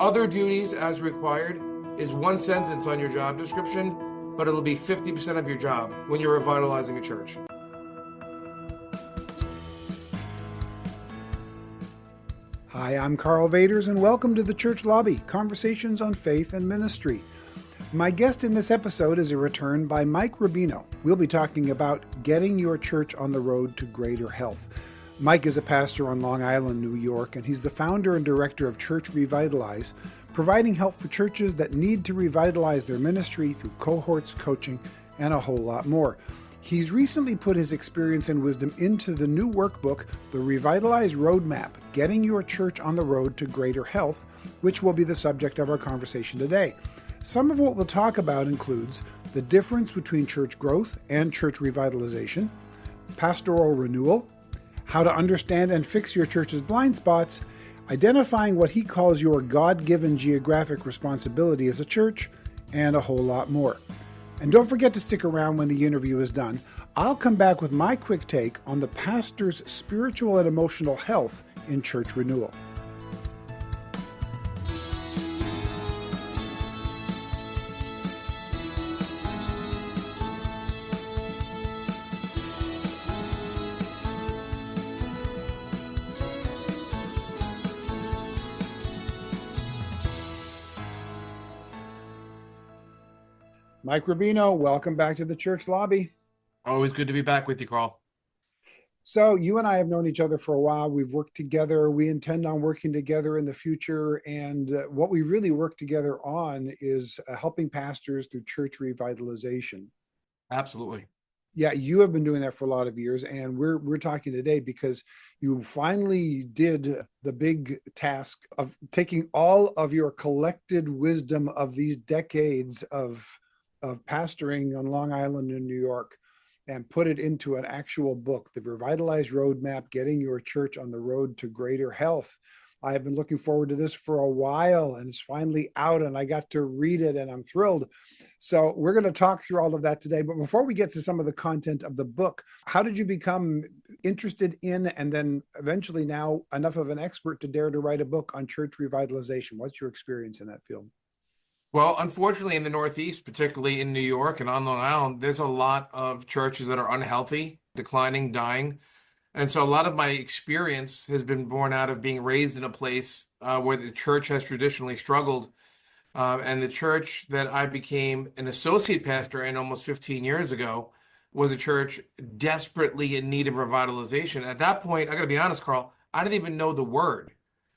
Other duties as required is one sentence on your job description, but it'll be 50% of your job when you're revitalizing a church. Hi, I'm Karl Vaters, and welcome to the Church Lobby, Conversations on Faith and Ministry. My guest in this episode is a return by Mike Rubino. We'll be talking about getting your church on the road to greater health. Mike is a pastor on Long Island, New York, and he's the founder and director of Church Revitalize, providing help for churches that need to revitalize their ministry through cohorts, coaching, and a whole lot more. He's recently put his experience and wisdom into the new workbook, the Revitalize Roadmap, Getting Your Church on the Road to Greater Health, which will be the subject of our conversation today. Some of what we'll talk about includes the difference between church growth and church revitalization, pastoral renewal, how to understand and fix your church's blind spots, identifying what he calls your God-given geographic responsibility as a church, and a whole lot more. And don't forget to stick around when the interview is done. I'll come back with my quick take on the pastor's spiritual and emotional health in church renewal. Mike Rubino, welcome back to the Church Lobby. Always good to be back with you, Karl. So you and I have known each other for a while. We've worked together. We intend on working together in the future. And what we really work together on is helping pastors through church revitalization. Absolutely. Yeah, you have been doing that for a lot of years. And we're talking today because you finally did the big task of taking all of your collected wisdom of these decades of pastoring on Long Island in New York and put it into an actual book, the Revitalize Roadmap, Getting Your Church on the Road to Greater Health. I have been looking forward to this for a while, and it's finally out, and I got to read it, and I'm thrilled. So we're going to talk through all of that today. But before we get to some of the content of the book, how did you become interested in, and then eventually now enough of an expert to dare to write a book on church revitalization? What's your experience in that field? Well, unfortunately, in the Northeast, particularly in New York and on Long Island, there's a lot of churches that are unhealthy, declining, dying. And so a lot of my experience has been born out of being raised in a place where the church has traditionally struggled. And the church that I became an associate pastor in almost 15 years ago was a church desperately in need of revitalization. At that point, I got to be honest, Karl, I didn't even know the word.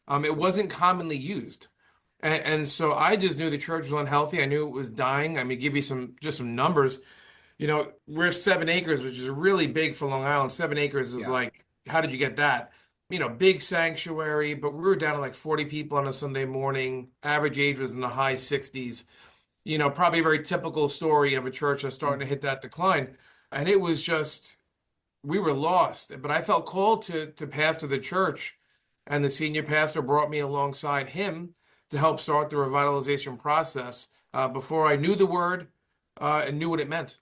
It wasn't commonly used. And so I just knew the church was unhealthy. I knew it was dying. I mean, give you some numbers. We're 7 acres, which is really big for Long Island. 7 acres is like, how did you get that? Big sanctuary, but we were down to like 40 people on a Sunday morning. Average age was in the high 60s. Probably a very typical story of a church that's starting to hit that decline. And it was just, we were lost. But I felt called to pastor the church, and the senior pastor brought me alongside him to help start the revitalization process before I knew the word and knew what it meant.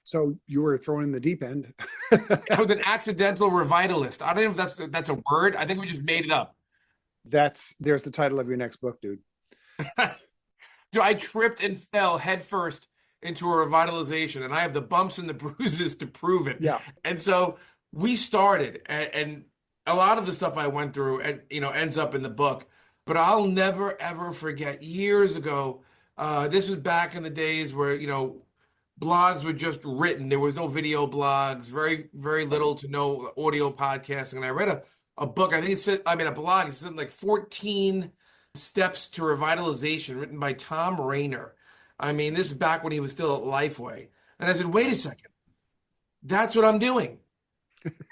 So you were thrown in the deep end. I was an accidental revitalist. I don't know if that's a word. I think we just made it up. There's the title of your next book, dude. Dude, I tripped and fell headfirst into a revitalization, and I have the bumps and the bruises to prove it. Yeah. And so we started, and a lot of the stuff I went through, and ends up in the book. But I'll never, ever forget years ago, this was back in the days where, blogs were just written. There was no video blogs, very, very little to no audio podcasting. And I read a book, I think a blog, it said like 14 Steps to Revitalization written by Tom Rainer. I mean, this is back when he was still at Lifeway. And I said, wait a second, that's what I'm doing.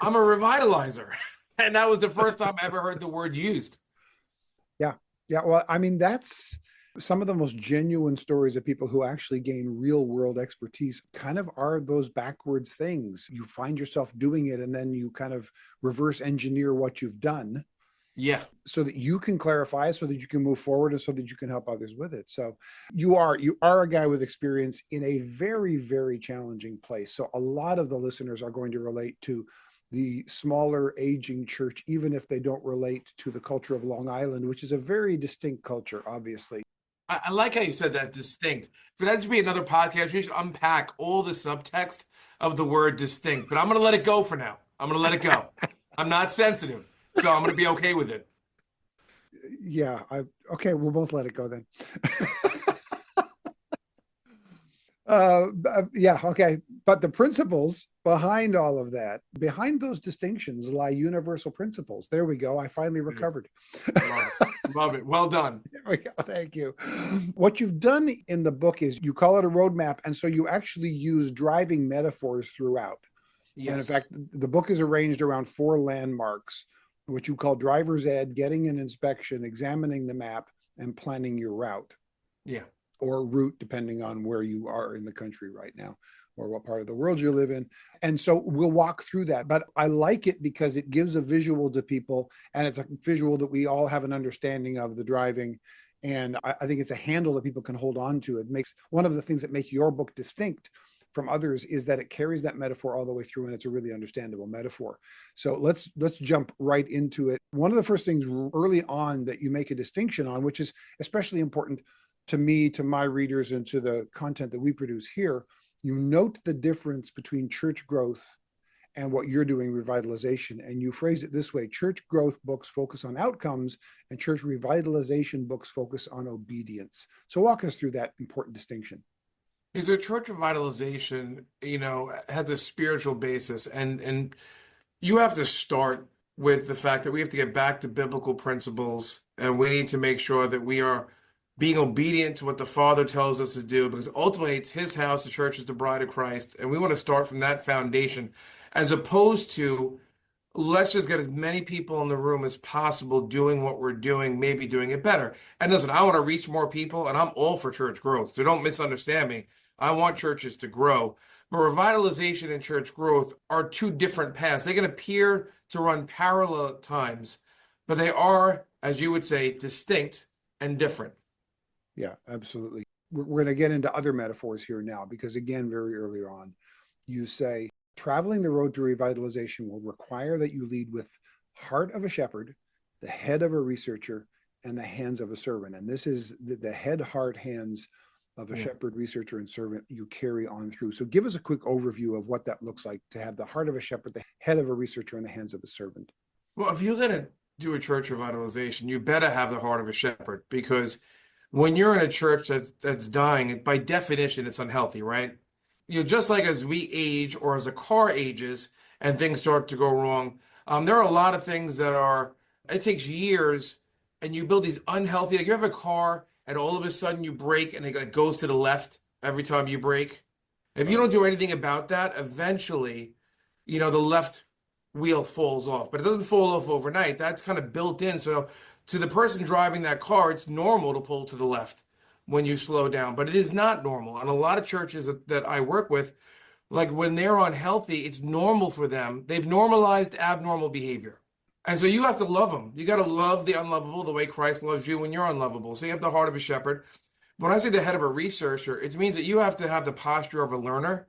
I'm a revitalizer. And that was the first time I ever heard the word used. Yeah. Well, I mean, that's some of the most genuine stories of people who actually gain real world expertise kind of are those backwards things. You find yourself doing it and then you kind of reverse engineer what you've done. Yeah. So that you can clarify, so that you can move forward, and so that you can help others with it. So you are a guy with experience in a very, very challenging place. So a lot of the listeners are going to relate to the smaller aging church, even if they don't relate to the culture of Long Island, which is a very distinct culture, obviously. I like how you said that distinct. For that to be another podcast, we should unpack all the subtext of the word distinct. But I'm going to let it go for now. I'm going to let it go. I'm not sensitive, so I'm going to be okay with it. Yeah, okay, we'll both let it go then. Yeah, okay. But the principles behind all of that, behind those distinctions lie universal principles. There we go. I finally recovered. Love it. Love it. Well done. There we go. Thank you. What you've done in the book is you call it a roadmap. And so you actually use driving metaphors throughout. And in Yes. fact, the book is arranged around 4 landmarks, which you call driver's ed, getting an inspection, examining the map, and planning your route. Yeah. Or route, depending on where you are in the country right now or what part of the world you live in. And so we'll walk through that. But I like it because it gives a visual to people, and it's a visual that we all have an understanding of the driving. And I think it's a handle that people can hold on to. It makes one of the things that make your book distinct from others is that it carries that metaphor all the way through, and it's a really understandable metaphor. So let's jump right into it. One of the first things early on that you make a distinction on, which is especially important to me, to my readers, and to the content that we produce here, you note the difference between church growth and what you're doing, revitalization. And you phrase it this way: church growth books focus on outcomes, and church revitalization books focus on obedience. So walk us through that important distinction. Is there church revitalization, has a spiritual basis, and you have to start with the fact that we have to get back to biblical principles, and we need to make sure that we are being obedient to what the Father tells us to do, because ultimately it's His house, the church is the bride of Christ, and we want to start from that foundation, as opposed to let's just get as many people in the room as possible doing what we're doing, maybe doing it better. And listen, I want to reach more people, and I'm all for church growth, so don't misunderstand me. I want churches to grow. But revitalization and church growth are two different paths. They can appear to run parallel at times, but they are, as you would say, distinct and different. Yeah, absolutely. We're going to get into other metaphors here now, because again, very early on, you say, traveling the road to revitalization will require that you lead with heart of a shepherd, the head of a researcher, and the hands of a servant. And this is the head, heart, hands of a shepherd, researcher, and servant you carry on through. So give us a quick overview of what that looks like to have the heart of a shepherd, the head of a researcher, and the hands of a servant. Well, if you're going to do a church revitalization, you better have the heart of a shepherd, because when you're in a church that's dying, by definition, it's unhealthy, right? Just like as we age or as a car ages and things start to go wrong, there are a lot of things it takes years, and you build these unhealthy, like you have a car and all of a sudden you brake and it goes to the left every time you brake. If you don't do anything about that, eventually, the left wheel falls off, but it doesn't fall off overnight. That's kind of built in. So to the person driving that car, it's normal to pull to the left when you slow down, but it is not normal. And a lot of churches that I work with, like when they're unhealthy, it's normal for them. They've normalized abnormal behavior. And so you have to love them. You got to love the unlovable the way Christ loves you when you're unlovable. So you have the heart of a shepherd. When I say the head of a researcher, it means that you have to have the posture of a learner,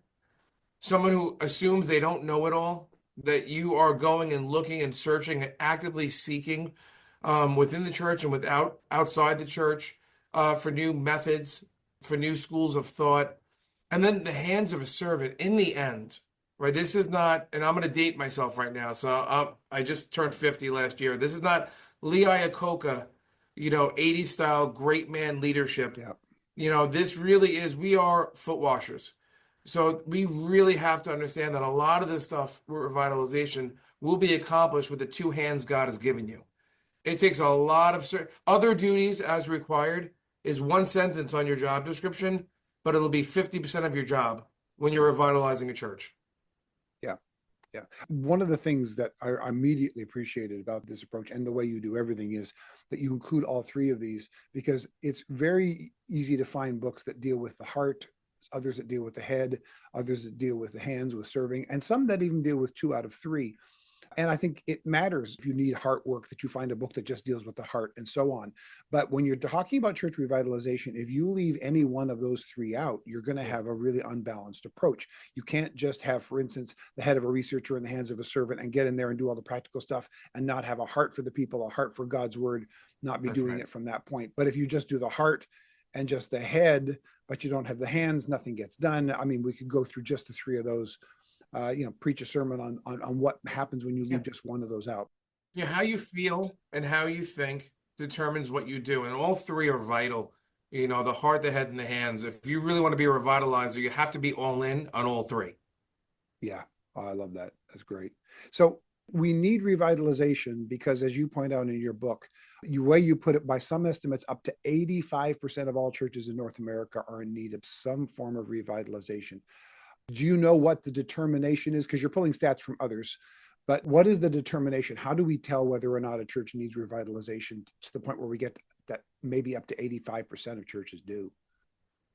someone who assumes they don't know it all, that you are going and looking and searching and actively seeking within the church and outside the church for new methods, for new schools of thought. And then the hands of a servant in the end, right? This is not, and I'm going to date myself right now. So I just turned 50 last year. This is not Lee Iacocca, 80s style great man leadership. Yeah. This really is, we are foot washers. So we really have to understand that a lot of this stuff, revitalization, will be accomplished with the two hands God has given you. It takes a lot of other duties as required is one sentence on your job description, but it'll be 50% of your job when you're revitalizing a church. Yeah. Yeah. One of the things that I immediately appreciated about this approach and the way you do everything is that you include all three of these, because it's very easy to find books that deal with the heart, others that deal with the head, others that deal with the hands, with serving, and some that even deal with 2 out of 3. And I think it matters if you need heart work that you find a book that just deals with the heart and so on. But when you're talking about church revitalization, if you leave any one of those three out, you're going to Yeah, have a really unbalanced approach. You can't just have, for instance, the head of a researcher in the hands of a servant and get in there and do all the practical stuff and not have a heart for the people, a heart for God's word, not be that's doing right. it from that point. But if you just do the heart and just the head, but you don't have the hands, nothing gets done. I mean, we could go through just the three of those, preach a sermon on what happens when you Yeah. leave just one of those out. Yeah, how you feel and how you think determines what you do, and all three are vital. The heart, the head, and the hands. If you really want to be a revitalizer, you have to be all in on all three. Yeah, oh, I love that. That's great. So we need revitalization because, as you point out in your book, the way you put it, by some estimates, up to 85% of all churches in North America are in need of some form of revitalization. Do you know what the determination is? Because you're pulling stats from others, but what is the determination? How do we tell whether or not a church needs revitalization to the point where we get that maybe up to 85% of churches do?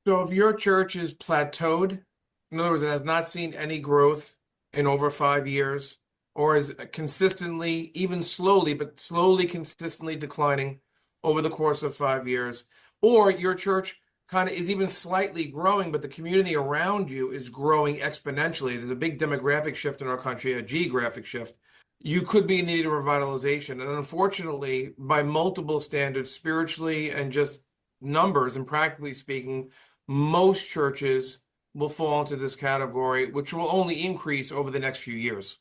So if your church is plateaued, in other words, it has not seen any growth in over 5 years, or is consistently, even slowly, but slowly, consistently declining over the course of 5 years, or your church kind of is even slightly growing, but the community around you is growing exponentially. There's a big demographic shift in our country, a geographic shift. You could be in need of revitalization. And unfortunately, by multiple standards, spiritually and just numbers and practically speaking, most churches will fall into this category, which will only increase over the next few years.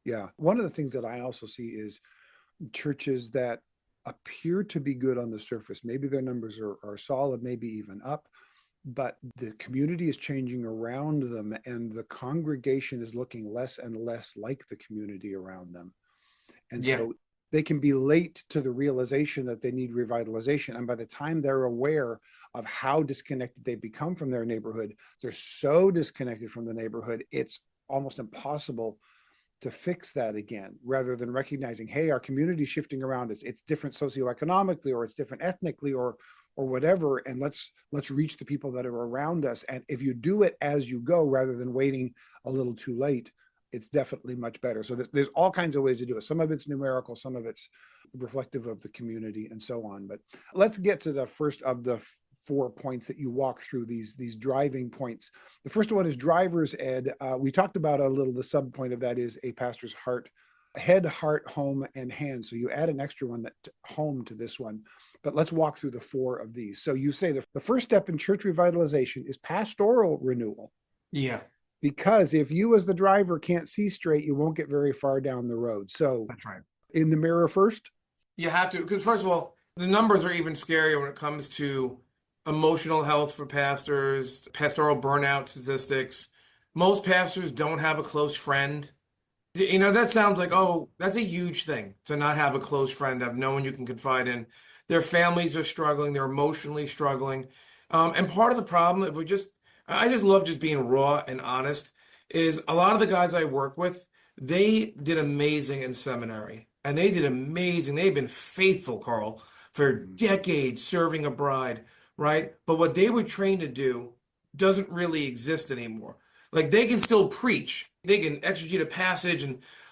Yeah. One of the things that I also see is churches that appear to be good on the surface. Maybe their numbers are solid, maybe even up, but the community is changing around them and the congregation is looking less and less like the community around them. And Yeah. so they can be late to the realization that they need revitalization. And by the time they're aware of how disconnected they become from their neighborhood, they're so disconnected from the neighborhood, it's almost impossible to fix that again, rather than recognizing, hey, our community is shifting around us. It's different socioeconomically, or it's different ethnically, or whatever. And let's reach the people that are around us. And if you do it as you go, rather than waiting a little too late, it's definitely much better. So there's all kinds of ways to do it. Some of it's numerical, some of it's reflective of the community, and so on. But let's get to the first of the 4 points that you walk through, these driving points. The first one is driver's ed. We talked about a little, the sub point of that is a pastor's heart, head, heart, home, and hands. So you add an extra one, that home, to this one. But let's walk through the 4 of these. So you say the first step in church revitalization is pastoral renewal. Yeah, Because if you as the driver can't see straight, you won't get very far down the road. So that's right. in the mirror first. You have to, because first of all, the numbers are even scarier when it comes to emotional health for pastors, pastoral burnout statistics. Most pastors don't have a close friend. That sounds like, oh, that's a huge thing to not have a close friend, have no one you can confide in. Their families are struggling, they're emotionally struggling. And part of the problem, I just love just being raw and honest, is a lot of the guys I work with, they did amazing in seminary. And they did amazing. They've been faithful, Carl, for decades serving a bride, right? But what they were trained to do doesn't really exist anymore. Like they can still preach, they can exegete a passage,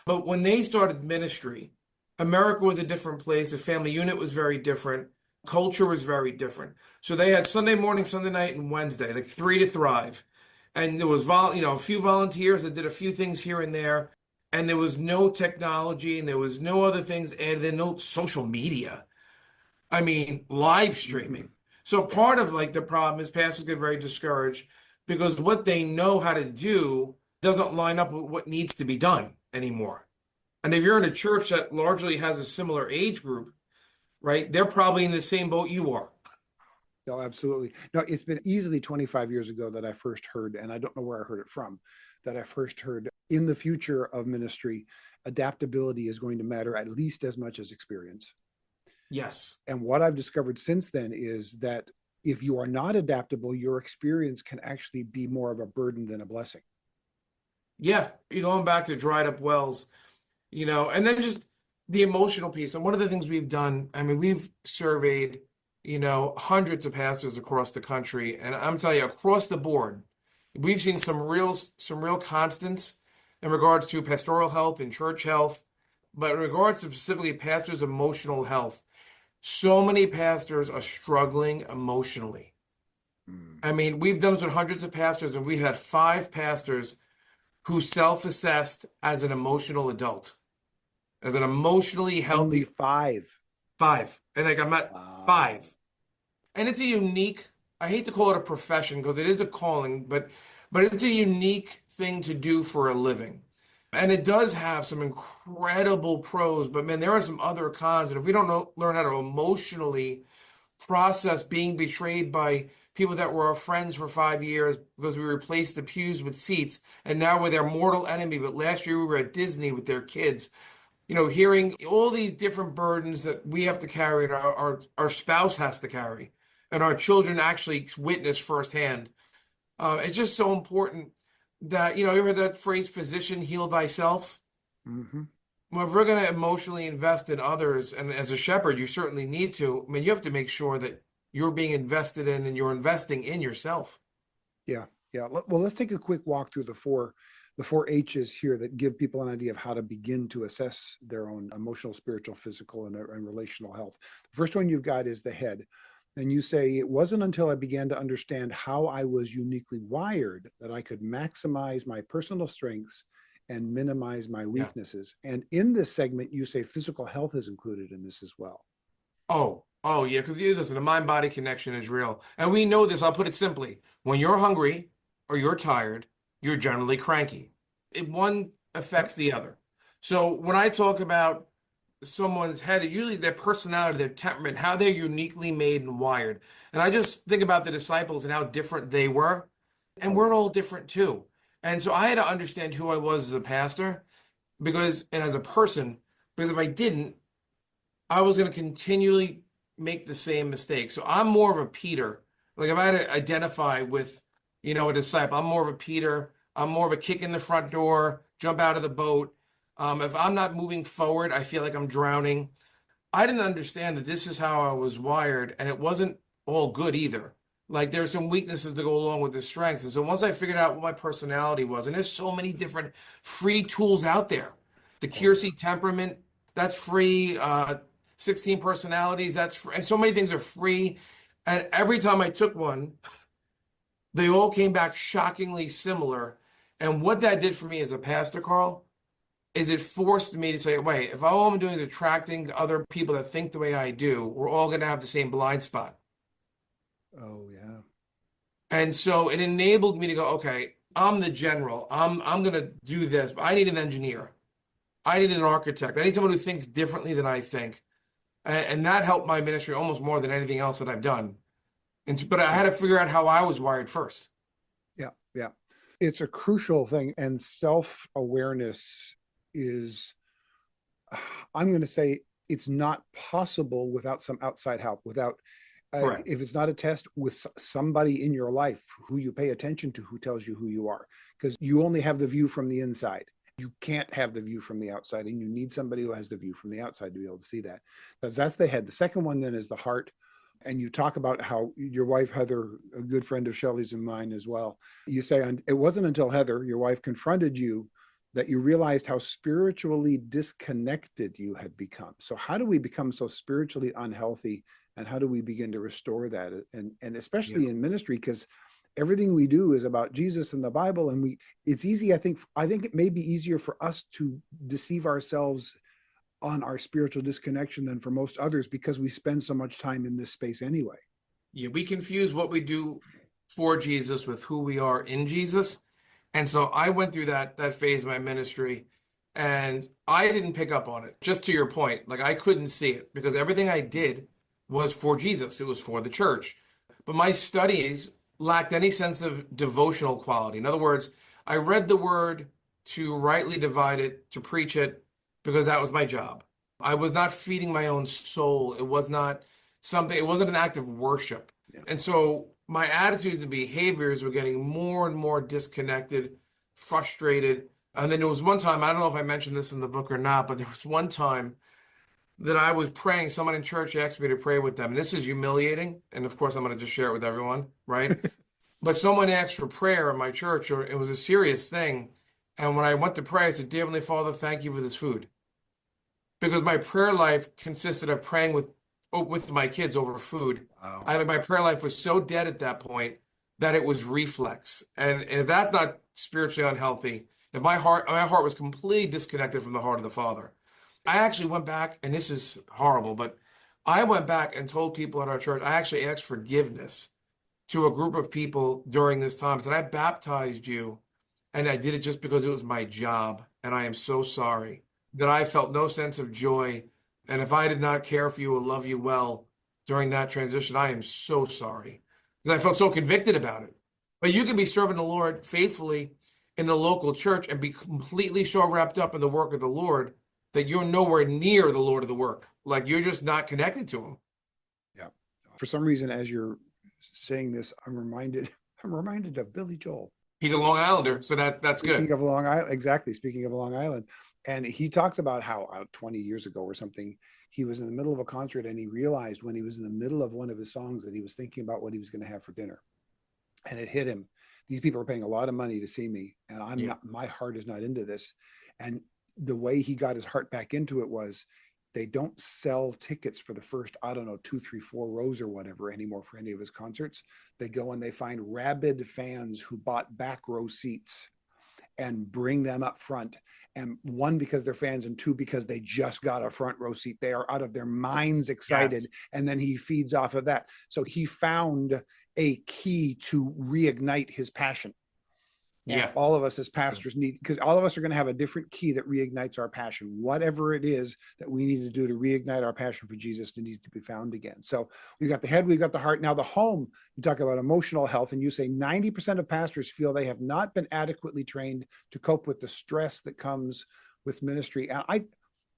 but when they started ministry, America was a different place. The family unit was very different. Culture was very different. So they had Sunday morning, Sunday night, and Wednesday, like 3 to thrive. And there was a few volunteers that did a few things here and there. And there was no technology and there was no other things added, and no social media. I mean, live streaming. So part of like the problem is pastors get very discouraged because what they know how to do doesn't line up with what needs to be done anymore. And if you're in a church that largely has a similar age group, right, they're probably in the same boat you are. No, absolutely. No, it's been easily 25 years ago that I first heard, and I don't know where I heard it from, that I first heard in the future of ministry, adaptability is going to matter at least as much as experience. Yes. And what I've discovered since then is that if you are not adaptable, your experience can actually be more of a burden than a blessing. Yeah. You're going back to dried up wells, and then just the emotional piece. And one of the things we've done, I mean, we've surveyed, hundreds of pastors across the country. And I'm telling you, across the board, we've seen some real constants. in regards to pastoral health and church health, but in regards to specifically pastors' emotional health, so many pastors are struggling emotionally. Mm. I mean, we've done this with hundreds of pastors, and we've had 5 pastors who self-assessed as an emotional adult, as an emotionally Only healthy 5. 5. And like I'm at Wow. 5. And it's a unique, I hate to call it a profession because it is a calling, but it's a unique thing to do for a living. And it does have some incredible pros, but man, there are some other cons. And if we don't learn how to emotionally process being betrayed by people that were our friends for 5 years because we replaced the pews with seats, and now we're their mortal enemy, but last year we were at Disney with their kids, hearing all these different burdens that we have to carry and our spouse has to carry, and our children actually witness firsthand. It's just so important that, you ever heard that phrase, physician, heal thyself? Hmm. Well, if we're going to emotionally invest in others, and as a shepherd, you certainly need to, I mean, you have to make sure that you're being invested in and you're investing in yourself. Yeah, yeah. Well, let's take a quick walk through the four H's here that give people an idea of how to begin to assess their own emotional, spiritual, physical, and relational health. The first one you've got is the head. And you say, it wasn't until I began to understand how I was uniquely wired that I could maximize my personal strengths and minimize my Yeah. weaknesses. And in this segment, you say physical health is included in this as well. Oh, yeah, because you listen, the mind-body connection is real. And we know this, I'll put it simply. When you're hungry or you're tired, you're generally cranky. One Yep. affects the other. So when I talk about someone's head, usually their personality, their temperament, how they're uniquely made and wired. And I just think about the disciples and how different they were. And Oh, we're yeah. all different too. And so I had to understand who I was as a pastor and as a person, because if I didn't, I was going to continually make the same mistake. So I'm more of a Peter. Like if I had to identify with, a disciple, I'm more of a Peter. I'm more of a kick in the front door, jump out of the boat. If I'm not moving forward, I feel like I'm drowning. I didn't understand that this is how I was wired, and it wasn't all good either. Like there's some weaknesses to go along with the strengths. And so once I figured out what my personality was, and there's so many different free tools out there. The Oh, yeah. Kiersey temperament, that's free. 16 personalities, that's free. And so many things are free. And every time I took one, they all came back shockingly similar. And what that did for me as a pastor, Carl, is it forced me to say, wait, if all I'm doing is attracting other people that think the way I do, we're all going to have the same blind spot. Oh, yeah. And so it enabled me to go, okay, I'm the general. I'm going to do this, but I need an engineer. I need an architect. I need someone who thinks differently than I think. And that helped my ministry almost more than anything else that I've done. But I had Yeah. to figure out how I was wired first. Yeah. Yeah. It's a crucial thing. And self-awareness is, I'm going to say, it's not possible without some outside help, without, Correct. if it's not a test, with somebody in your life who you pay attention to, who tells you who you are, because you only have the view from the inside. You can't have the view from the outside, and you need somebody who has the view from the outside to be able to see that. That's the head. The second one then is the heart. And you talk about how your wife, Heather, a good friend of Shelley's and mine as well, you say, it wasn't until Heather, your wife, confronted you that you realized how spiritually disconnected you had become. So how do we become so spiritually unhealthy, and how do we begin to restore that? And Yeah. especially in ministry, because everything we do is about Jesus and the Bible. And it's easy. I think it may be easier for us to deceive ourselves on our spiritual disconnection than for most others, because we spend so much time in this space anyway. Yeah, we confuse what we do for Jesus with who we are in Jesus. And so I went through that phase of my ministry, and I didn't pick up on it. Just to your point, like I couldn't see it because everything I did was for Jesus. It was for the church. But my studies lacked any sense of devotional quality. In other words, I read the word to rightly divide it, to preach it, because that was my job. I was not feeding my own soul. It wasn't an act of worship. Yeah. And so my attitudes and behaviors were getting more and more disconnected, frustrated. And then there was one time, I don't know if I mentioned this in the book or not, but there was one time that I was praying. Someone in church asked me to pray with them. And this is humiliating. And of course, I'm going to just share it with everyone, right? But someone asked for prayer in my church, or it was a serious thing. And when I went to pray, I said, Dear Heavenly Father, thank you for this food. Because my prayer life consisted of praying with my kids over food. Wow. My prayer life was so dead at that point that it was reflex. And if that's not spiritually unhealthy, if my heart was completely disconnected from the heart of the Father. I actually went back, and this is horrible, but I went back and told people at our church, I actually asked forgiveness to a group of people during this time. I said, I baptized you, and I did it just because it was my job, and I am so sorry that I felt no sense of joy. And if I did not care for you or love you well during that transition, I am so sorry because I felt so convicted about it. But you can be serving the Lord faithfully in the local church and be completely so wrapped up in the work of the Lord that you're nowhere near the Lord of the work. Like you're just not connected to him. Yeah. For some reason, as you're saying this, I'm reminded of Billy Joel. He's a Long Islander, so that's Speaking good. of Long Island, exactly. Speaking of Long Island, and he talks about how 20 years ago or something, he was in the middle of a concert and he realized when he was in the middle of one of his songs that he was thinking about what he was going to have for dinner, and it hit him. These people are paying a lot of money to see me, and I'm Yeah. not. My heart is not into this. And the way he got his heart back into it was they don't sell tickets for the first, I don't know, 2, 3, 4 rows or whatever anymore for any of his concerts. They go and they find rabid fans who bought back row seats and bring them up front. And one, because they're fans, and two, because they just got a front row seat. They are out of their minds excited. Yes. And then he feeds off of that. So he found a key to reignite his passion. And Yeah. all of us as pastors need, because all of us are going to have a different key that reignites our passion. Whatever it is that we need to do to reignite our passion for Jesus, it needs to be found again. So we've got the head, we've got the heart. Now the home, you talk about emotional health, and you say 90% of pastors feel they have not been adequately trained to cope with the stress that comes with ministry. And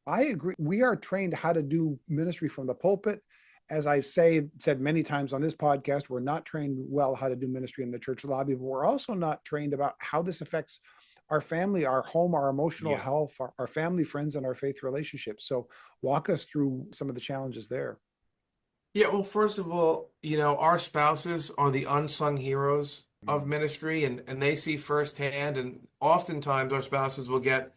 I agree. We are trained how to do ministry from the pulpit. As I've said many times on this podcast, we're not trained well how to do ministry in the church lobby, but we're also not trained about how this affects our family, our home, our emotional Yeah. health, our family, friends, and our faith relationships. So walk us through some of the challenges there. Yeah, well, first of all, our spouses are the unsung heroes of ministry, and they see firsthand, and oftentimes our spouses will get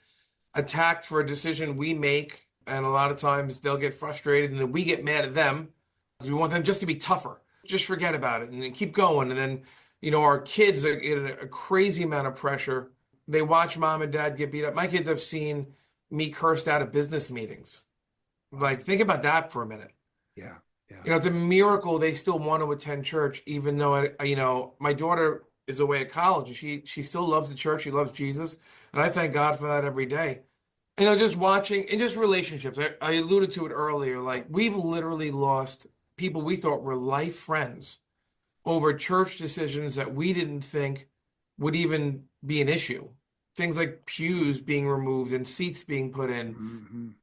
attacked for a decision we make, and a lot of times they'll get frustrated, and then we get mad at them because we want them just to be tougher. Just forget about it and then keep going. And then, our kids are in a crazy amount of pressure. They watch mom and dad get beat up. My kids have seen me cursed out of business meetings. Like, think about that for a minute. Yeah. Yeah. It's a miracle they still want to attend church, even though, my daughter is away at college and she still loves the church. She loves Jesus. And I thank God for that every day. Just watching and just relationships. I alluded to it earlier. Like we've literally lost people we thought were life friends over church decisions that we didn't think would even be an issue. Things like pews being removed and seats being put in,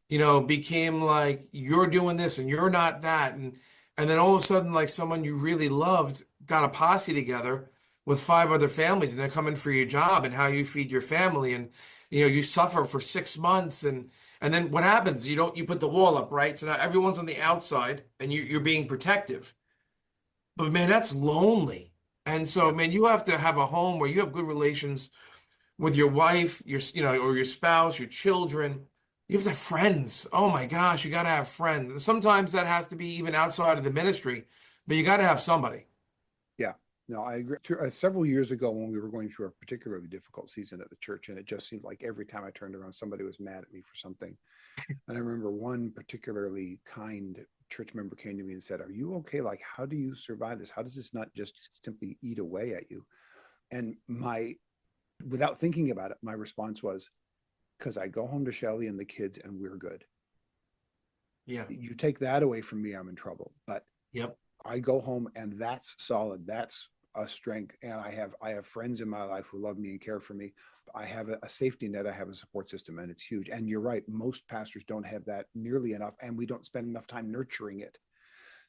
became like you're doing this and you're not that. And then all of a sudden, like someone you really loved got a posse together with 5 other families and they're coming for your job and how you feed your family. And, you suffer for 6 months. And then what happens? You put the wall up, right? So now everyone's on the outside and you're being protective. But man, that's lonely. And so, man, you have to have a home where you have good relations with your wife, or your spouse, your children. You have to have friends. Oh my gosh, you got to have friends. And sometimes that has to be even outside of the ministry, but you got to have somebody. Yeah. No, I agree. Several years ago, when we were going through a particularly difficult season at the church, and it just seemed like every time I turned around, somebody was mad at me for something. And I remember one particularly kind church member came to me and said, "Are you okay? Like, how do you survive this? How does this not just simply eat away at you?" And without thinking about it, my response was, "Because I go home to Shelly and the kids and we're good. Yeah. You take that away from me, I'm in trouble. But Yep. I go home and that's solid. That's a strength. And I have friends in my life who love me and care for me. I have a safety net. I have a support system, and it's huge." And you're right. Most pastors don't have that nearly enough, and we don't spend enough time nurturing it.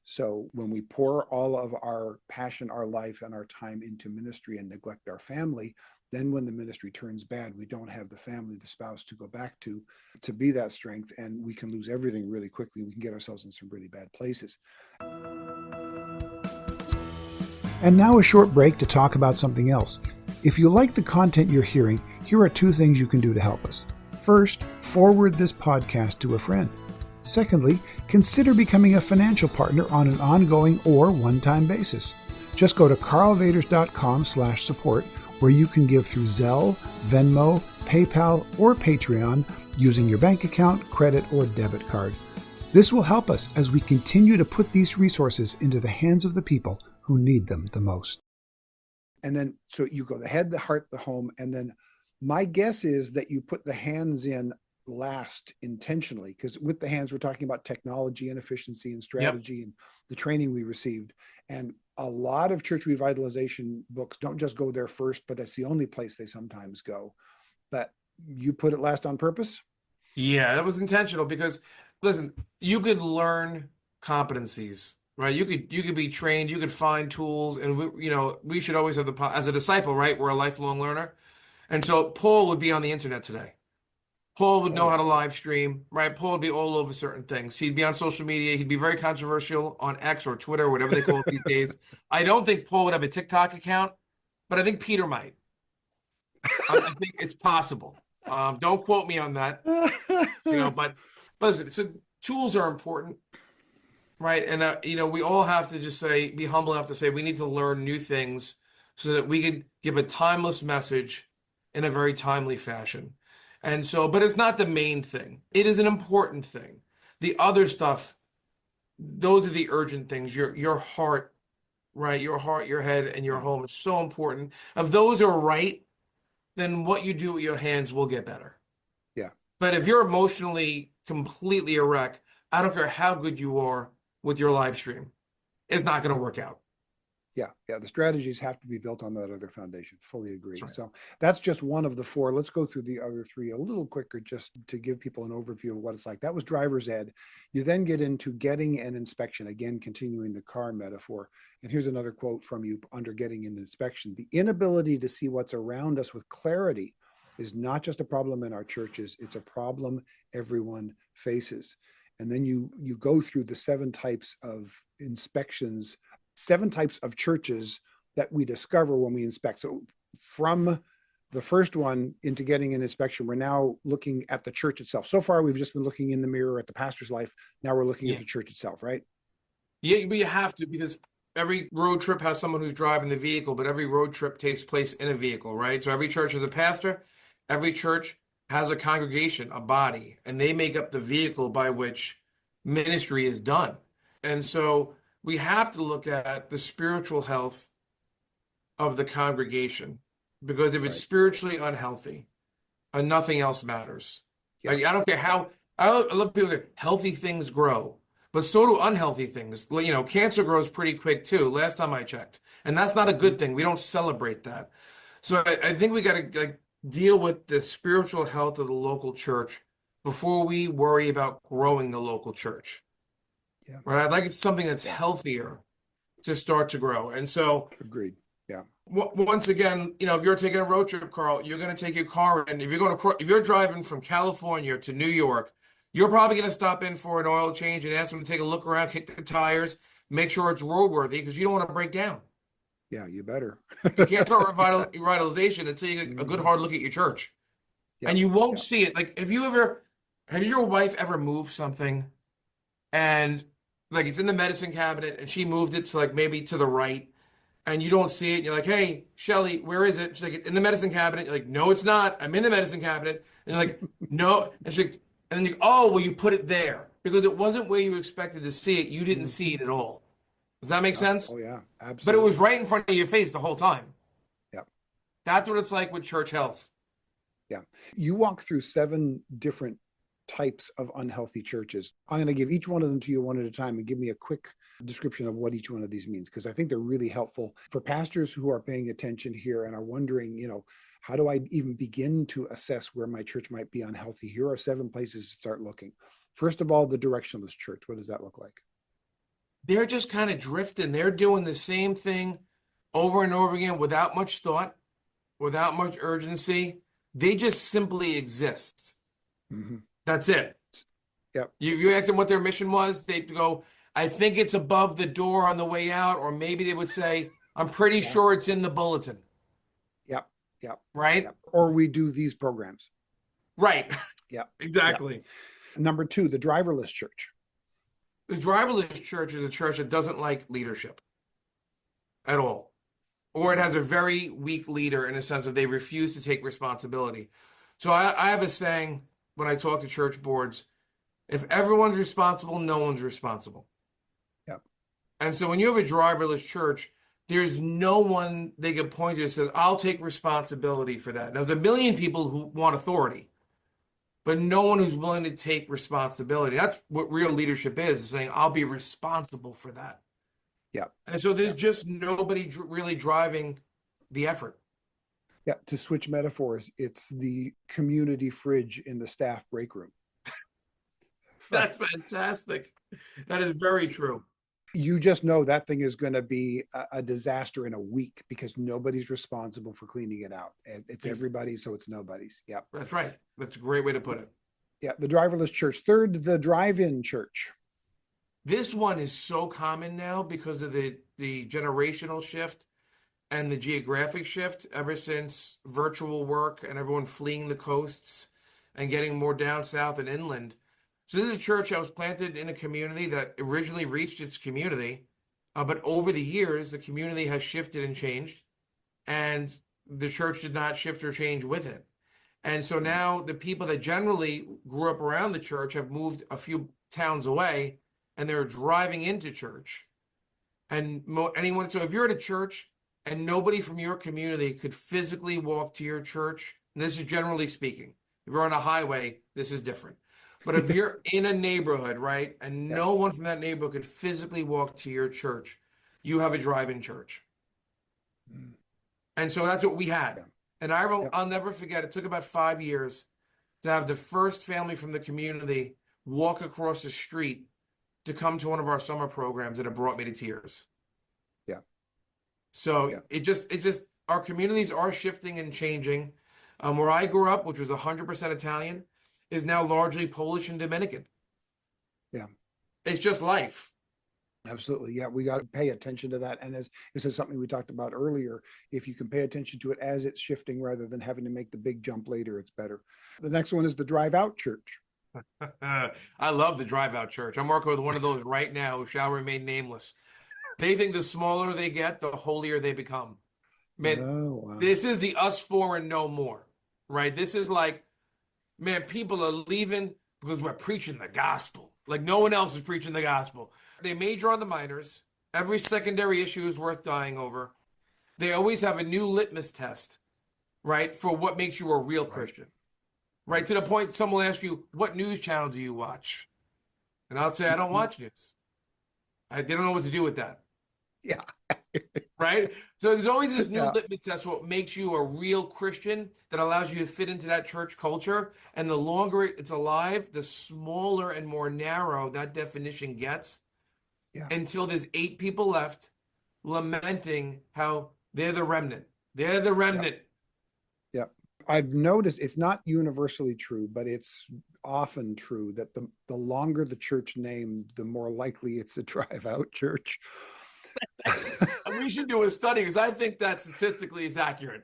So when we pour all of our passion, our life, and our time into ministry and neglect our family, then when the ministry turns bad, we don't have the family, the spouse to go back to be that strength, and we can lose everything really quickly. We can get ourselves in some really bad places. And now a short break to talk about something else. If you like the content you're hearing, Here are two things you can do to help us. First, forward this podcast to a friend. Secondly, consider becoming a financial partner on an ongoing or one-time basis. Just go to karlvaters.com/support, where you can give through Zelle, Venmo, PayPal, or Patreon using your bank account, credit, or debit card. This will help us as we continue to put these resources into the hands of the people who need them the most. And then, so you go the head, the heart, the home, and then my guess is that you put the hands in last intentionally, because with the hands, we're talking about technology and efficiency and strategy and the training we received. And a lot of church revitalization books don't just go there first, but that's the only place they sometimes go. But you put it last on purpose? Yeah, that was intentional because listen, you could learn competencies, right? You could be trained, you could find tools, and we should always have as a disciple, right? We're a lifelong learner. And so Paul would be on the internet today. Paul would Oh, know yeah. how to live stream, right? Paul would be all over certain things. He'd be on social media. He'd be very controversial on X or Twitter, or whatever they call it these days. I don't think Paul would have a TikTok account, but I think Peter might. I think it's possible. Don't quote me on that, but listen, so tools are important, right? And we all have to just be humble enough to say we need to learn new things so that we can give a timeless message in a very timely fashion. And so, but it's not the main thing. It is an important thing. The other stuff, those are the urgent things. Your heart, right? Your heart, your head, and your home is so important. If those are right, then what you do with your hands will get better. Yeah. But if you're emotionally completely a wreck, I don't care how good you are with your live stream, it's not going to work out. Yeah. The strategies have to be built on that other foundation. Fully agree. That's right. So that's just one of the four. Let's go through the other three a little quicker, just to give people an overview of what it's like. That was driver's ed. You then get into getting an inspection, again, continuing the car metaphor. And here's another quote from you under getting an inspection. The inability to see what's around us with clarity is not just a problem in our churches, it's a problem everyone faces. And then you go through the 7 types of inspections, 7 types of churches that we discover when we inspect. So from the first one into getting an inspection, we're now looking at the church itself. So far, we've just been looking in the mirror at the pastor's life. Now we're looking at the church itself, right? Yeah, but you have to, because every road trip has someone who's driving the vehicle, but every road trip takes place in a vehicle, right? So every church has a pastor, every church has a congregation, a body, and they make up the vehicle by which ministry is done. And so we have to look at the spiritual health of the congregation, because if it's Right. spiritually unhealthy, nothing else matters. Yeah. Like, I don't care how, I love people that healthy things grow, but so do unhealthy things. Cancer grows pretty quick too, last time I checked. And that's not a good thing. We don't celebrate that. So I think we got to deal with the spiritual health of the local church before we worry about growing the local church. Yeah. Right? I'd like it's something that's healthier to start to grow. And so Agreed. Yeah. once again, if you're taking a road trip, Carl, you're going to take your car, and if you're driving from California to New York, you're probably going to stop in for an oil change and ask them to take a look around, kick the tires, make sure it's roadworthy, because you don't want to break down. Yeah, you better. You can't start revitalization until you get a good hard look at your church. Yeah. And you won't Yeah. see it. Like, has your wife ever moved something and it's in the medicine cabinet and she moved it to maybe to the right, and you don't see it, and you're like, "Hey, Shelly, where is it?" She's like, "It's in the medicine cabinet." You're like, "No, it's not. I'm in the medicine cabinet." And you're like, "No." And she's like, and then "Oh, well, you put it there because it wasn't where you expected to see it. You didn't see it at all." Does that make sense? Oh, yeah, But it was absolutely. right in front of your face the whole time. Yeah. That's what it's like with church health. Yeah. You walk through 7 different types of unhealthy churches. I'm going to give each one of them to you one at a time and give me a quick description of what each one of these means, because I think they're really helpful for pastors who are paying attention here and are wondering, how do I even begin to assess where my church might be unhealthy? Here are 7 places to start looking. First of all, the directionless church. What does that look like? They're just kind of drifting. They're doing the same thing over and over again without much thought, without much urgency. They just simply exist. Mm-hmm. That's it. Yep. You ask them what their mission was, they'd go, "I think it's above the door on the way out," or maybe they would say, "I'm pretty Yeah. sure it's in the bulletin." Yep. Yep. right? Yep. Or we do these programs. Right. Yep. Yep. Exactly. Number two, the driverless church. The driverless church is a church that doesn't like leadership at all, or it has a very weak leader in a sense that they refuse to take responsibility. So I have a saying when I talk to church boards, if everyone's responsible, no one's responsible. Yep. And so when you have a driverless church, there's no one they can point to that says, I'll take responsibility for that. Now, there's a million people who want authority, but no one who's willing to take responsibility. That's what real leadership is saying, I'll be responsible for that. Yep. And so there's Yep. just nobody really driving the effort. Yeah, to switch metaphors, it's the community fridge in the staff break room. Right. That's fantastic. That is very true. You just know that thing is going to be a disaster in a week because nobody's responsible for cleaning it out. It's everybody's, so it's nobody's. Yep. That's right. That's a great way to put it. Yeah, the driverless church. Third, the drive-in church. This one is so common now because of the generational shift and the geographic shift ever since virtual work and everyone fleeing the coasts and getting more down south and inland. So this is a church that was planted in a community that originally reached its community, but over the years, the community has shifted and changed, and the church did not shift or change with it. And so now the people that generally grew up around the church have moved a few towns away, and they're driving into church. And anyone, so if you're at a church and nobody from your community could physically walk to your church, and this is generally speaking, if you're on a highway, this is different. But if you're in a neighborhood, right, and no one from that neighborhood could physically walk to your church, you have a drive-in church. And so that's what we had. Yeah. And I'll never forget, it took about 5 years to have the first family from the community walk across the street to come to one of our summer programs, and it brought me to tears. Yeah. So it just our communities are shifting and changing. Where I grew up, which was 100% Italian, is now largely Polish and Dominican. Yeah. It's just life. Absolutely. Yeah, we got to pay attention to that. And as this is something we talked about earlier, if you can pay attention to it as it's shifting rather than having to make the big jump later, it's better. The next one is the drive out church. I love the drive out church. I'm working with one of those right now who shall remain nameless. They think the smaller they get, the holier they become. Man, wow. This is the us four and no more, right? This is like, man, people are leaving because we're preaching the gospel. Like no one else is preaching the gospel. They major on the minors. Every secondary issue is worth dying over. They always have a new litmus test, right, for what makes you a real Christian. Right, to the point someone will ask you, what news channel do you watch? And I'll say, I don't watch news. They don't know what to do with that. Yeah. Right? So there's always this new litmus test for what makes you a real Christian that allows you to fit into that church culture. And the longer it's alive, the smaller and more narrow that definition gets until there's 8 people left lamenting how they're the remnant. They're the remnant. Yeah. I've noticed it's not universally true, but it's often true that the longer the church name, the more likely it's a drive out church. We should do a study because I think that statistically is accurate.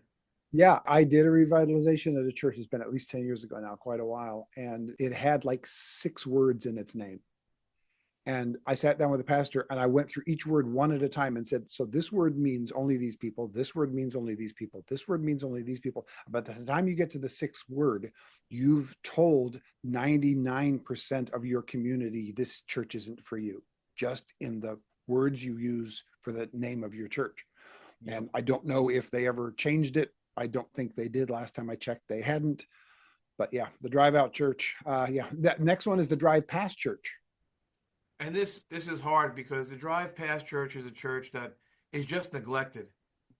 Yeah, I did a revitalization at a church. It's been at least 10 years ago now, quite a while. And it had like 6 words in its name. And I sat down with the pastor and I went through each word one at a time and said, so this word means only these people. This word means only these people. This word means only these people. But by the time you get to the 6th word, you've told 99% of your community, this church isn't for you, just in the words you use for the name of your church. Yep. And I don't know if they ever changed it. I don't think they did. Last time I checked, they hadn't. But yeah, the drive out church. That next one is the drive past church. And this is hard because the drive past church is a church that is just neglected.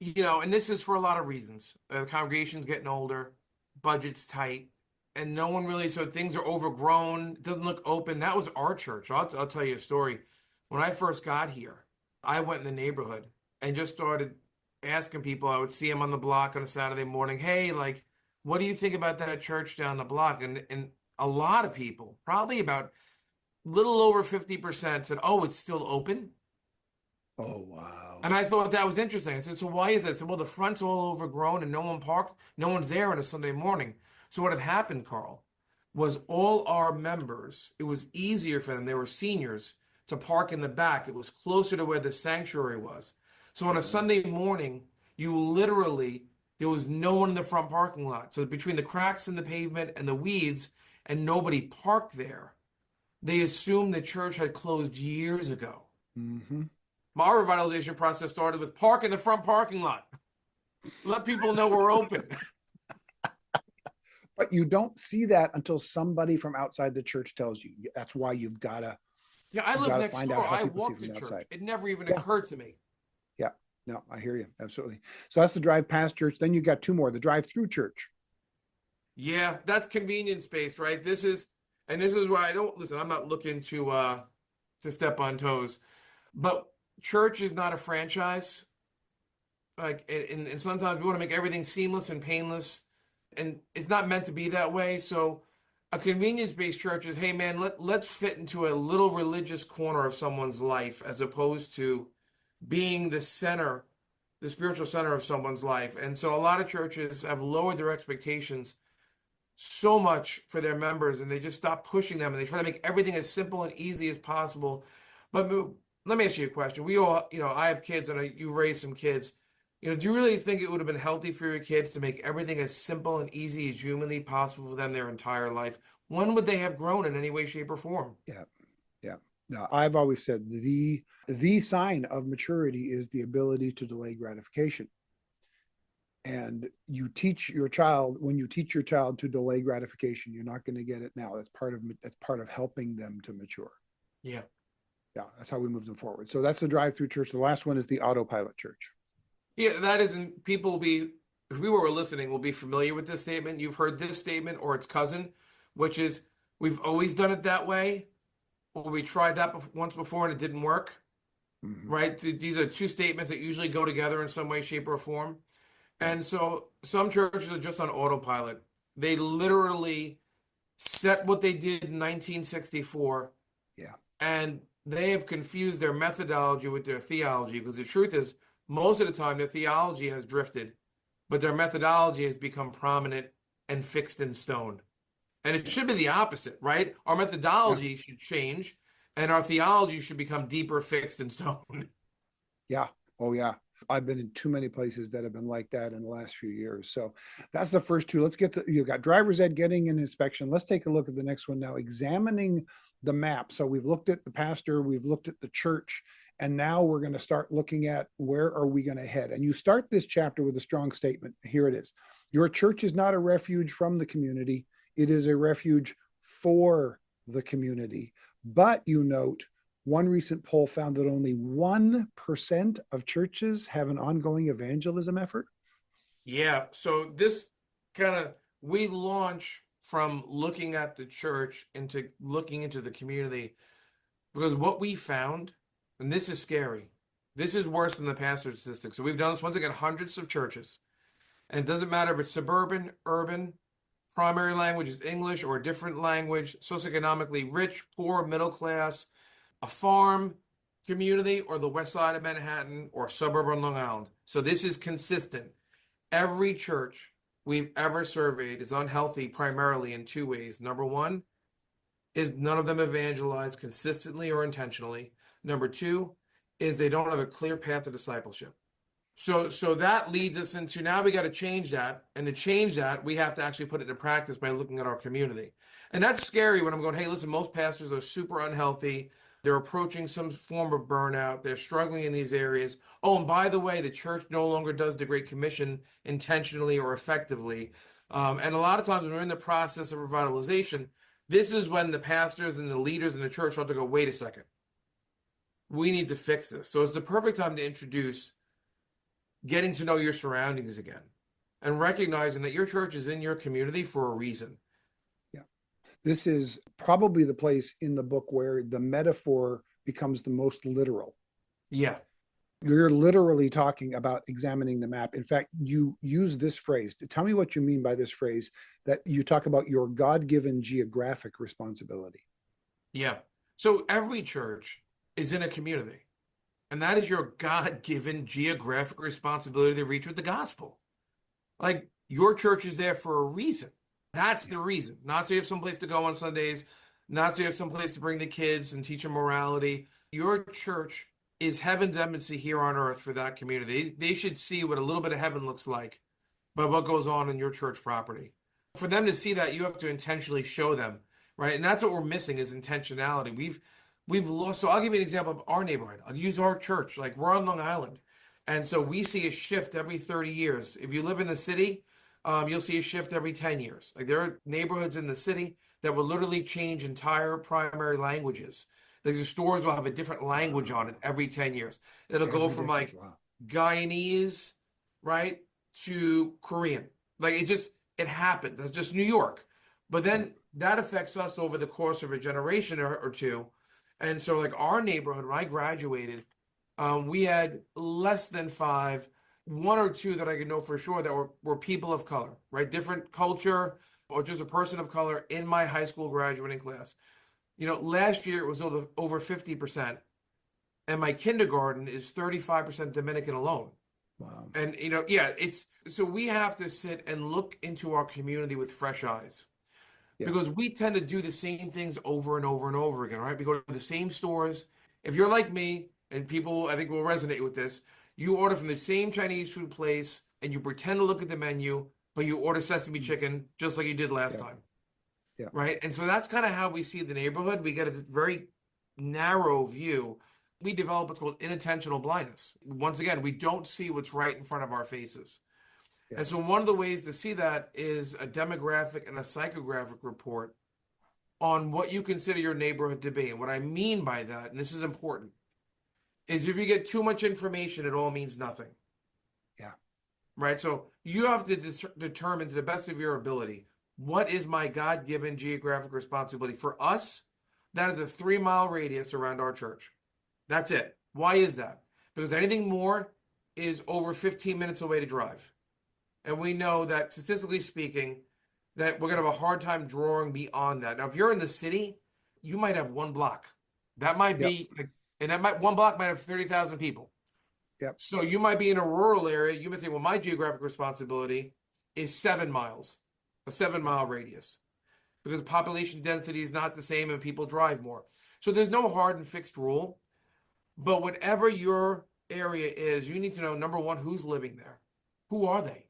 And this is for a lot of reasons. The congregation's getting older, budget's tight, and no one really, so things are overgrown. It doesn't look open. That was our church. I'll tell you a story. When I first got here, I went in the neighborhood and just started asking people. I would see them on the block on a Saturday morning. Hey, like, what do you think about that church down the block? And a lot of people, probably about little over 50% said, oh, it's still open. Oh, wow. And I thought that was interesting. I said, so why is that? I said, well, the front's all overgrown and no one parked, no one's there on a Sunday morning. So what had happened, Carl, was all our members, it was easier for them, they were seniors, to park in the back. It was closer to where the sanctuary was. So on a Uh, Sunday morning, you literally, there was no one in the front parking lot. So between the cracks in the pavement and the weeds, and nobody parked there, they assumed the church had closed years ago. mm-hmm. My revitalization process started with park in the front parking lot. Let people know we're open. But you don't see that until somebody from outside the church tells you. That's why Yeah, I you've live got to next find out door. how I people see walk from to the church. outside. It never even Yeah, occurred to me. yeah. No, I hear you. Absolutely. So that's the drive past church. Then you got two more, the drive through church. Yeah, that's convenience based, right? This is why I don't listen. I'm not looking to step on toes, but church is not a franchise. Like, and sometimes we want to make everything seamless and painless, and it's not meant to be that way. So, a convenience-based church is, hey man, let's fit into a little religious corner of someone's life as opposed to being the center, the spiritual center of someone's life. And so, a lot of churches have lowered their expectations so much for their members and they just stop pushing them and they try to make everything as simple and easy as possible. But let me ask you a question. We all, I have kids and you raised some kids. Do you really think it would have been healthy for your kids to make everything as simple and easy as humanly possible for them their entire life? When would they have grown in any way, shape, or form? Yeah, yeah. Now, I've always said the sign of maturity is the ability to delay gratification. And you teach your child when you teach your child to delay gratification, you're not going to get it now. That's part of helping them to mature. Yeah. Yeah, that's how we move them forward. So that's the drive-through church. The last one is the autopilot church. Yeah, that isn't, people will be, if we were listening, will be familiar with this statement. You've heard this statement or its cousin, which is, we've always done it that way, or we tried that once before and it didn't work, Mm-hmm. right? These are two statements that usually go together in some way, shape, or form. Yeah, And so some churches are just on autopilot. They literally set what they did in 1964, yeah, and they have confused their methodology with their theology, because the truth is, most of the time, their theology has drifted, but their methodology has become prominent and fixed in stone. And it yeah, should be the opposite, right? Our yeah, methodology should change, and our theology should become deeper, fixed in stone. yeah. Oh, yeah. I've been in too many places that have been like that in the last few years. So that's the first two. Let's get to, you've got driver's ed, getting an inspection. Let's take a look at the next one now, examining the map. So we've looked at the pastor, we've looked at the church, and now we're going to start looking at where are we going to head. And you start this chapter with a strong statement. Here it is. Your church is not a refuge from the community. It is a refuge for the community. But you note, one recent poll found that only 1% of churches have an ongoing evangelism effort. Yeah, so this kind of, we launch from looking at the church into looking into the community, because what we found, and this is scary, this is worse than the pastor statistics. So we've done this once again, hundreds of churches, and it doesn't matter if it's suburban, urban, primary language is English or a different language, socioeconomically rich, poor, middle class, a farm community, or the west side of Manhattan or suburban Long Island. So this is consistent. Every church we've ever surveyed is unhealthy primarily in two ways. Number one is none of them evangelize consistently or intentionally. Number two is they don't have a clear path to discipleship. So that leads us into, now we got to change that. And to change that, we have to actually put it into practice by looking at our community. And that's scary when I'm going, hey, listen, most pastors are super unhealthy. They're approaching some form of burnout. They're struggling in these areas. Oh, and by the way, the church no longer does the Great Commission intentionally or effectively. And a lot of times when we're in the process of revitalization, this is when the pastors and the leaders in the church have to go, wait a second. We need to fix this. So it's the perfect time to introduce getting to know your surroundings again and recognizing that your church is in your community for a reason. Yeah. This is probably the place in the book where the metaphor becomes the most literal. Yeah. You're literally talking about examining the map. In fact, you use this phrase. Tell me what you mean by this phrase, that you talk about your God-given geographic responsibility. Yeah. So every church is in a community. And that is your God-given geographic responsibility to reach with the gospel. Like your church is there for a reason. That's the reason. Not so you have someplace to go on Sundays, not so you have someplace to bring the kids and teach them morality. Your church is heaven's embassy here on earth for that community. They should see what a little bit of heaven looks like by what goes on in your church property. For them to see that, you have to intentionally show them, right? And that's what we're missing is intentionality. We've lost. So I'll give you an example of our neighborhood. I'll use our church. Like we're on Long Island. And so we see a shift every 30 years. If you live in the city, you'll see a shift every 10 years. Like there are neighborhoods in the city that will literally change entire primary languages. Like the stores will have a different language on it every 10 years. It'll go from like Guyanese, right, to Korean. Like it happens. That's just New York. But then that affects us over the course of a generation or two. And so like our neighborhood, when I graduated, we had less than five, one or two that I could know for sure that were people of color, right? Different culture or just a person of color in my high school graduating class. Last year it was over 50%, and my kindergarten is 35% Dominican alone. Wow. And, yeah, so we have to sit and look into our community with fresh eyes. Yeah. Because we tend to do the same things over and over and over again, right? We go to the same stores. If you're like me, and people I think will resonate with this, you order from the same Chinese food place and you pretend to look at the menu, but you order sesame chicken just like you did last time. Yeah. Right? And so that's kind of how we see the neighborhood. We get a very narrow view. We develop what's called inattentional blindness. Once again, we don't see what's right in front of our faces. Yeah. And so one of the ways to see that is a demographic and a psychographic report on what you consider your neighborhood to be. And what I mean by that, and this is important, is if you get too much information, it all means nothing. Yeah. Right? So you have to determine to the best of your ability, what is my God-given geographic responsibility? For us, that is a 3-mile radius around our church. That's it. Why is that? Because anything more is over 15 minutes away to drive. And we know that statistically speaking, that we're going to have a hard time drawing beyond that. Now, if you're in the city, you might have one block. That might be, and one block might have 30,000 people. Yep. So you might be in a rural area. You might say, well, my geographic responsibility is 7 miles, a 7-mile radius, because population density is not the same and people drive more. So there's no hard and fixed rule. But whatever your area is, you need to know, number one, who's living there? Who are they?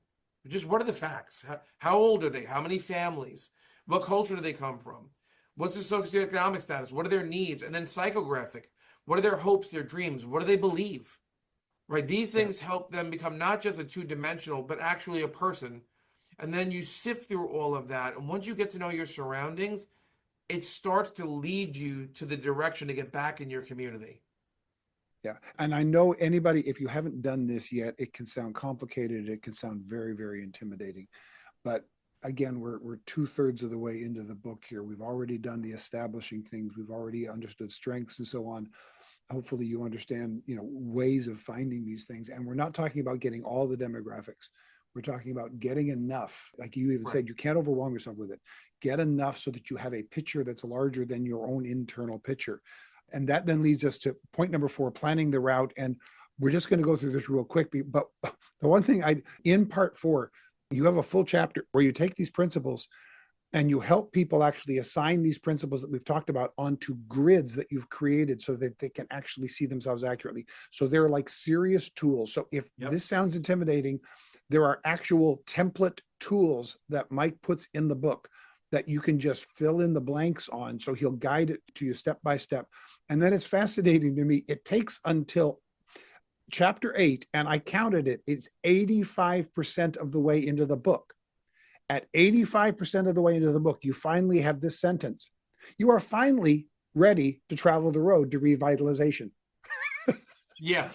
Just what are the facts? How old are they? How many families? What culture do they come from? What's their socioeconomic status? What are their needs? And then psychographic. What are their hopes, their dreams? What do they believe? Right? These things help them become not just a two-dimensional, but actually a person. And then you sift through all of that. And once you get to know your surroundings, it starts to lead you to the direction to get back in your community. Yeah. And I know anybody, if you haven't done this yet, it can sound complicated. It can sound very, very intimidating. But again, we're 2/3 of the way into the book here. We've already done the establishing things. We've already understood strengths and so on. Hopefully you understand, ways of finding these things. And we're not talking about getting all the demographics. We're talking about getting enough. Like you even said, you can't overwhelm yourself with it. Get enough so that you have a picture that's larger than your own internal picture. And that then leads us to point number 4, planning the route. And we're just going to go through this real quick. But the one thing in part 4, you have a full chapter where you take these principles and you help people actually assign these principles that we've talked about onto grids that you've created so that they can actually see themselves accurately. So they're like serious tools. So if this sounds intimidating, there are actual template tools that Mike puts in the book that you can just fill in the blanks on. So he'll guide it to you step by step. And then it's fascinating to me. It takes until chapter 8, and I counted it, it's 85% of the way into the book. At 85% of the way into the book, you finally have this sentence. You are finally ready to travel the road to revitalization. Yeah.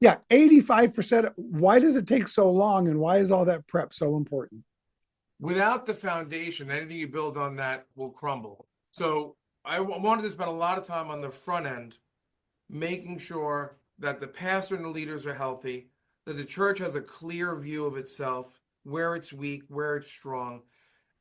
Yeah, 85%. Why does it take so long, and why is all that prep so important? Without the foundation, anything you build on that will crumble. So I wanted to spend a lot of time on the front end, making sure that the pastor and the leaders are healthy, that the church has a clear view of itself, where it's weak, where it's strong,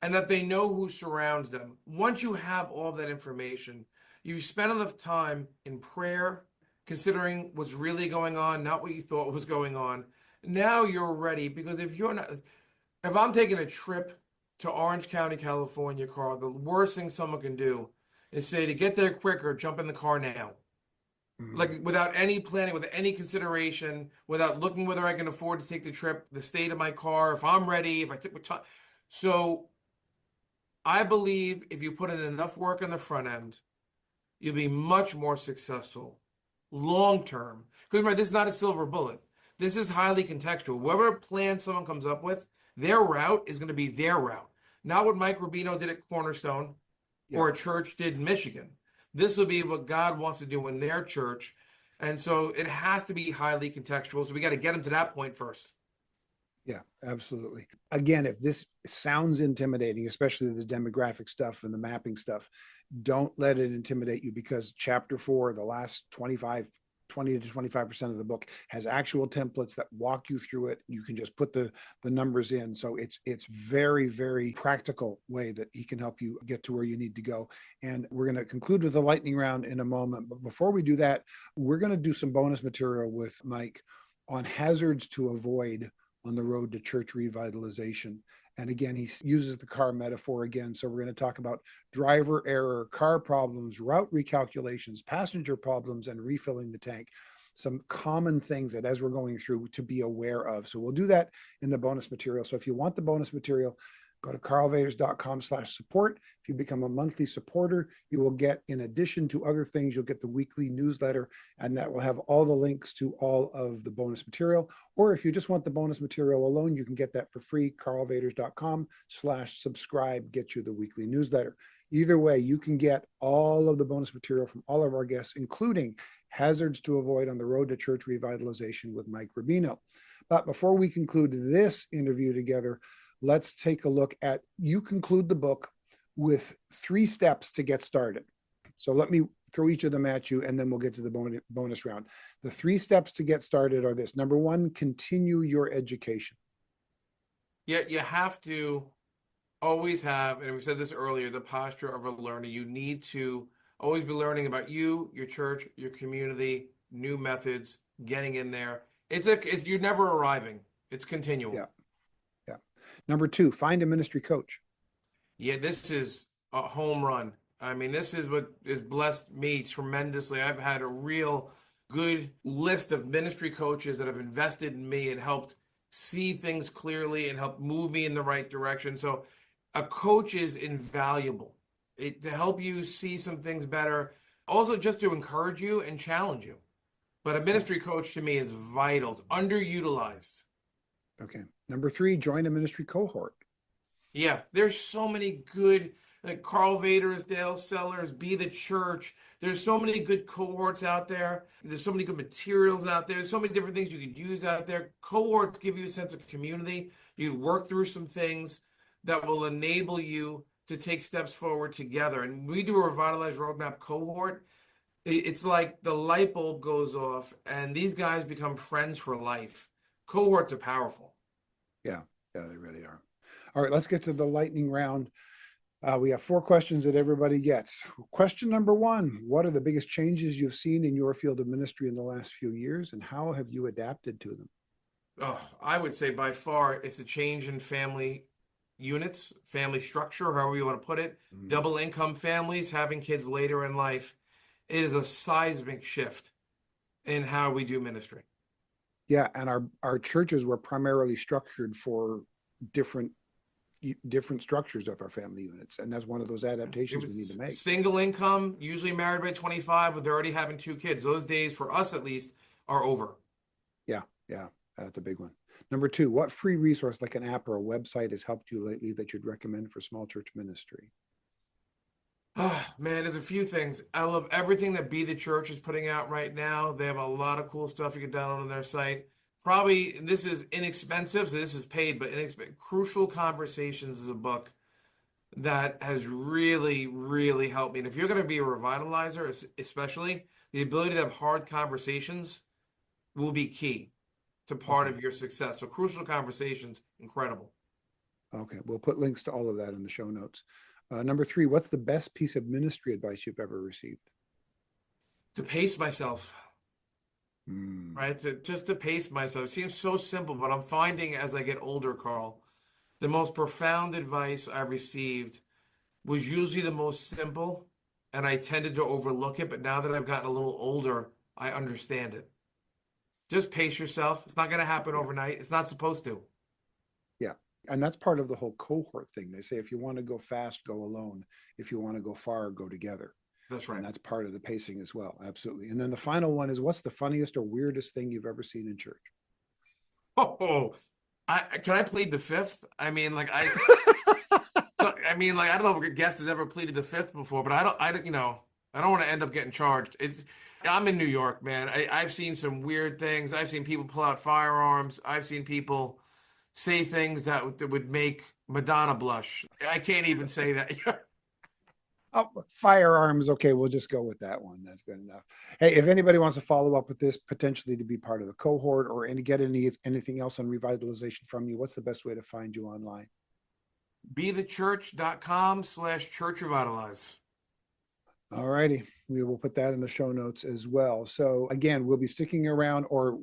and that they know who surrounds them. Once you have all that information, you've spent enough time in prayer, considering what's really going on, not what you thought was going on. Now you're ready because if I'm taking a trip to Orange County, California, Carl, the worst thing someone can do is say to get there quicker, jump in the car now. Mhm. Like without any planning, with any consideration, without looking whether I can afford to take the trip, the state of my car, if I'm ready, if I took my time. So I believe if you put in enough work on the front end, you'll be much more successful long term. Because remember, this is not a silver bullet. This is highly contextual. Whatever plan someone comes up with, their route is going to be their route. Not what Mike Rubino did at Cornerstone Yeah. or a church did in Michigan. This will be what God wants to do in their church. And so it has to be highly contextual. So we got to get them to that point first. Yeah, absolutely. Again, if this sounds intimidating, especially the demographic stuff and the mapping stuff, don't let it intimidate you, because chapter 4, the last 20 to 25% of the book, has actual templates that walk you through it. You can just put the numbers in. So it's very, very practical way that he can help you get to where you need to go. And we're going to conclude with the lightning round in a moment. But before we do that, we're going to do some bonus material with Mike on hazards to avoid on the road to church revitalization. And again, he uses the car metaphor again. So we're going to talk about driver error, car problems, route recalculations, passenger problems, and refilling the tank. Some common things that as we're going through to be aware of. So we'll do that in the bonus material. So if you want the bonus material, go to karlvaters.com/support. If you become a monthly supporter, you will get, in addition to other things, you'll get the weekly newsletter, and that will have all the links to all of the bonus material. Or if you just want the bonus material alone, you can get that for free. karlvaters.com/subscribe gets you the weekly newsletter. Either way, you can get all of the bonus material from all of our guests, including hazards to avoid on the road to church revitalization with Mike Rubino. But before we conclude this interview together, let's take a look at, you conclude the book with 3 steps to get started. So let me throw each of them at you, and then we'll get to the bonus round. The 3 steps to get started are this. Number 1, continue your education. Yet you have to always have, and we said this earlier, the posture of a learner. You need to always be learning about you, your church, your community, new methods, getting in there. You're never arriving. It's continual. Yeah, yeah. Number 2, find a ministry coach. Yeah, this is a home run. I mean, this is what has blessed me tremendously. I've had a real good list of ministry coaches that have invested in me and helped see things clearly and helped move me in the right direction. So a coach is invaluable to help you see some things better, also just to encourage you and challenge you. But a Yeah. ministry coach to me is vital. It's underutilized. Okay. Number 3, join a ministry cohort. Yeah, there's so many good, like Karl Vaters, Dale Sellers, Be the Church. There's so many good cohorts out there. There's so many good materials out there. There's so many different things you could use out there. Cohorts give you a sense of community. You work through some things that will enable you to take steps forward together. And we do a Revitalize Roadmap cohort. It's like the light bulb goes off, and these guys become friends for life. Cohorts are powerful. Yeah, yeah, they really are. All right, let's get to the lightning round. We have 4 questions that everybody gets. Question number 1, what are the biggest changes you've seen in your field of ministry in the last few years, and how have you adapted to them? Oh, I would say by far it's a change in family units, family structure, however you want to put it. Mhm. Double income families, having kids later in life. It is a seismic shift in how we do ministry. Yeah, and our churches were primarily structured for different different structures of our family units, and that's one of those It adaptations we need to was make. single income, usually married by 25, with already having 2 kids. Those days, for us at least, are over. Yeah, yeah, that's a big one. Number 2, what free resource like an app or a website has helped you lately that you'd recommend for small church ministry? Oh, man, there's a few things. I love everything that Be the Church is putting out right now. They have a lot of cool stuff you can download on their site. Probably this is inexpensive, so this is paid, but inexpensive. Crucial Conversations is a book that has really, really helped me. And if you're going to be a revitalizer, especially, the ability to have hard conversations will be key to part Okay, of your success. So Crucial Conversations, incredible. okay, we'll put links to all of that in the show notes. Number 3, what's the best piece of ministry advice you've ever received? To pace myself. Mm. right? Just to pace myself. It seems so simple, but I'm finding as I get older, Carl, the most profound advice I received was usually the most simple, and I tended to overlook it. But now that I've gotten a little older, I understand it. Just pace yourself. It's not going to happen Yeah. overnight. It's not supposed to. Yeah. And that's part of the whole cohort thing. They say if you want to go fast, go alone. If you want to go far, go together. That's And right. that's part of the pacing as well. Absolutely. And then the final one is, what's the funniest or weirdest thing you've ever seen in church? Oh, can I plead the fifth? I mean, I don't know if a guest has ever pleaded the fifth before, but I don't want to end up getting charged. I'm in New York, man. I've seen some weird things. I've seen people pull out firearms. I've seen people say things that would make Madonna blush. I can't even say that. Oh, firearms. Okay, we'll just go with that one. That's good enough. Hey, if anybody wants to follow up with this, potentially to be part of the cohort or get anything else on revitalization from you, what's the best way to find you online? BeTheChurch.com/Church Revitalize. All righty. We will put that in the show notes as well. So again, we'll be sticking around, or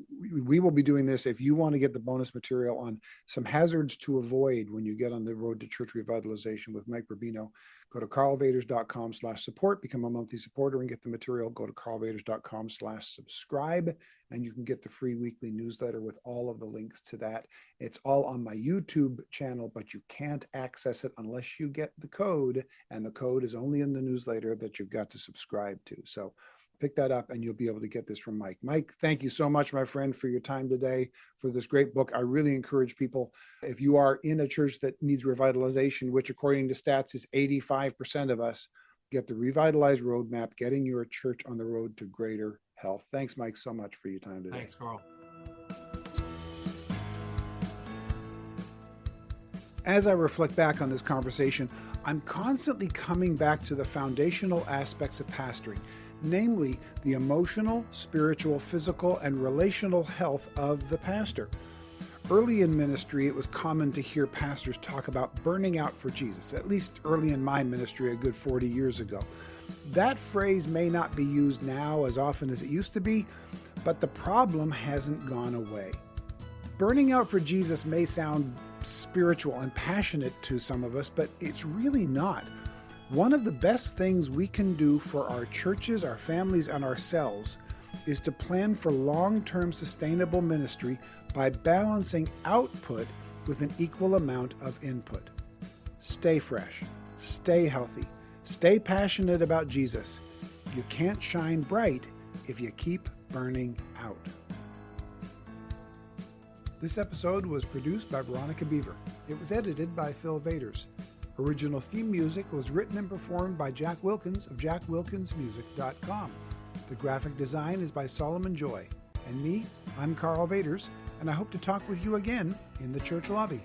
we will be doing this. If you want to get the bonus material on some hazards to avoid when you get on the road to church revitalization with Mike Rubino, go to karlvaters.com/support, become a monthly supporter and get the material. Go to karlvaters.com/subscribe, and you can get the free weekly newsletter with all of the links to that. It's all on my YouTube channel, but you can't access it unless you get the code, and the code is only in the newsletter that you've got to subscribe to. So pick that up and you'll be able to get this from Mike. Mike, thank you so much, my friend, for your time today, for this great book. I really encourage people, if you are in a church that needs revitalization, which according to stats is 85% of us, get the Revitalize Roadmap, getting your church on the road to greater health. Thanks, Mike, so much for your time today. Thanks, Carl. As I reflect back on this conversation, I'm constantly coming back to the foundational aspects of pastoring, namely the emotional, spiritual, physical, and relational health of the pastor. Early in ministry, it was common to hear pastors talk about burning out for Jesus, at least early in my ministry a good 40 years ago. That phrase may not be used now as often as it used to be, but the problem hasn't gone away. Burning out for Jesus may sound spiritual and passionate to some of us, but it's really not. One of the best things we can do for our churches, our families, and ourselves is to plan for long-term sustainable ministry by balancing output with an equal amount of input. Stay fresh, stay healthy, stay passionate about Jesus. You can't shine bright if you keep burning out. This episode was produced by Veronica Beaver. It was edited by Phil Vaters. Original theme music was written and performed by Jack Wilkins of jackwilkinsmusic.com. The graphic design is by Solomon Joy. And me, I'm Karl Vaters, and I hope to talk with you again in the church lobby.